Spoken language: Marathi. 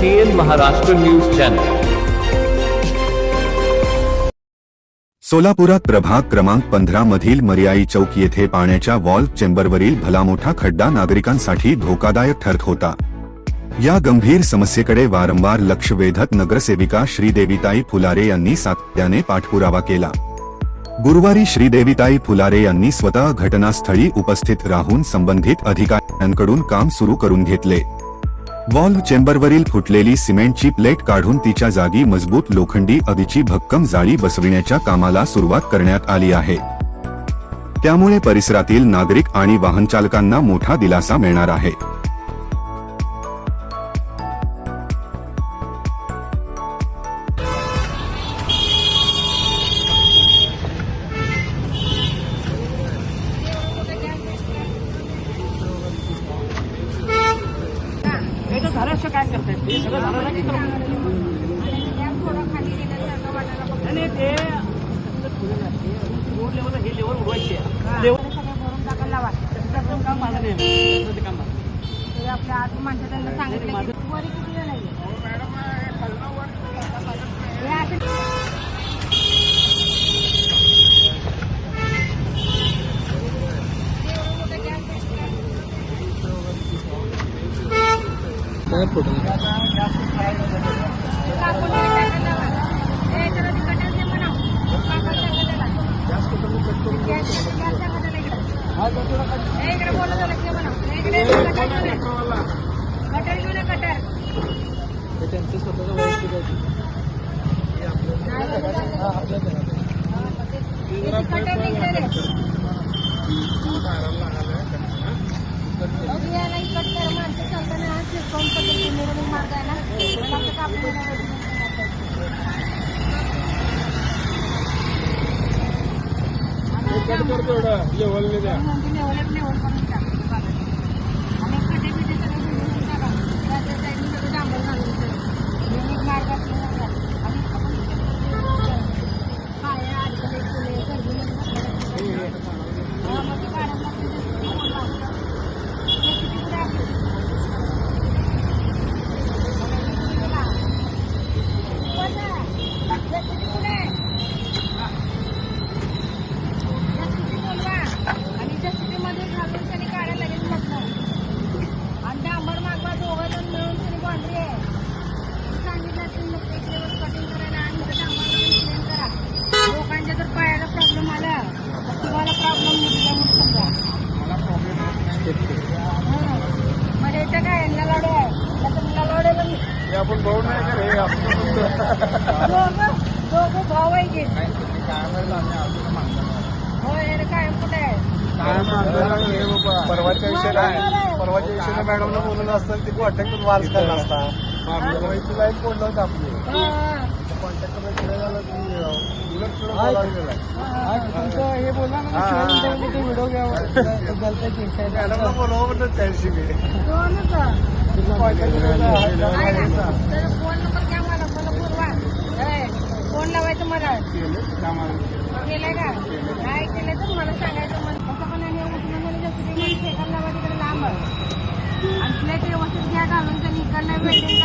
TN Maharashtra news channel. सोलापुरात प्रभाग क्रमांक 15 मधील मर्याई चौक येथे पाण्याच्या वॉल्व चेंबरवरील भलामोठा खड्डा नागरिकांसाठी धोकादायक ठरत होता। या गंभीर समस्येकडे वारंवार लक्ष वेधत नगरसेविका श्रीदेवीताई फुलारे यांनी सातत्याने पाठपुरावा केला। गुरुवारी श्रीदेवीताई फुलारे यांनी स्वतः घटनास्थळी उपस्थित राहून संबंधित अधिकाऱ्यांकडून काम सुरू करून घेतले। वॉल्व चेंबरवरील फुटलेली सिमेंटची प्लेट काढून तिच्या जागी मजबूत लोखंडी अदिची भक्कम जाळी बसविण्याच्या कामाला सुरुवात करण्यात आली आहे। त्यामुळे परिसरातील नागरिक आणि वाहनचालकांना मोठा दिलासा मिळणार आहे। काय करतायत ते सगळं झालं ना की आणि ते रोड लेवल हे लेवल उडवायची लेवल भरून टाकायला लावा काम माझं नाही ते काम आपल्या आज माणसं त्यांना सांगितलं वरी किती नाही त्यांचं स्वतःचं वैयक्तिक मार्ग आहे लोकांच्या जर पायाला प्रॉब्लेम आला तर तुम्हाला प्रॉब्लेम मध्ये येतं काय यांना लाडू आहे तुमला लावडेला आपण भाऊ नाही दोघं भाऊ आहे की होय काय कुठे आहे परवाच्या विषयाला मॅडमला बोललं असतं ते कॉन्टॅक्ट वार्स करणार असता लाईन कोण नव्हतं आपली कॉन्टॅक्ट झालं तुमचं हे बोलला ना व्हिडिओ घ्यावा मॅडमला बोलावं म्हणलं त्याशी मी फोन नंबर घ्या मला मला बोलवा फोन लावायचं मला केलंय का काय केलं तर मला सांगायचं मला पण लावा तिकडे लांब आणि प्लेट व्यवस्थित घ्या घालून त्यांनी इकडनं वेल्डिंग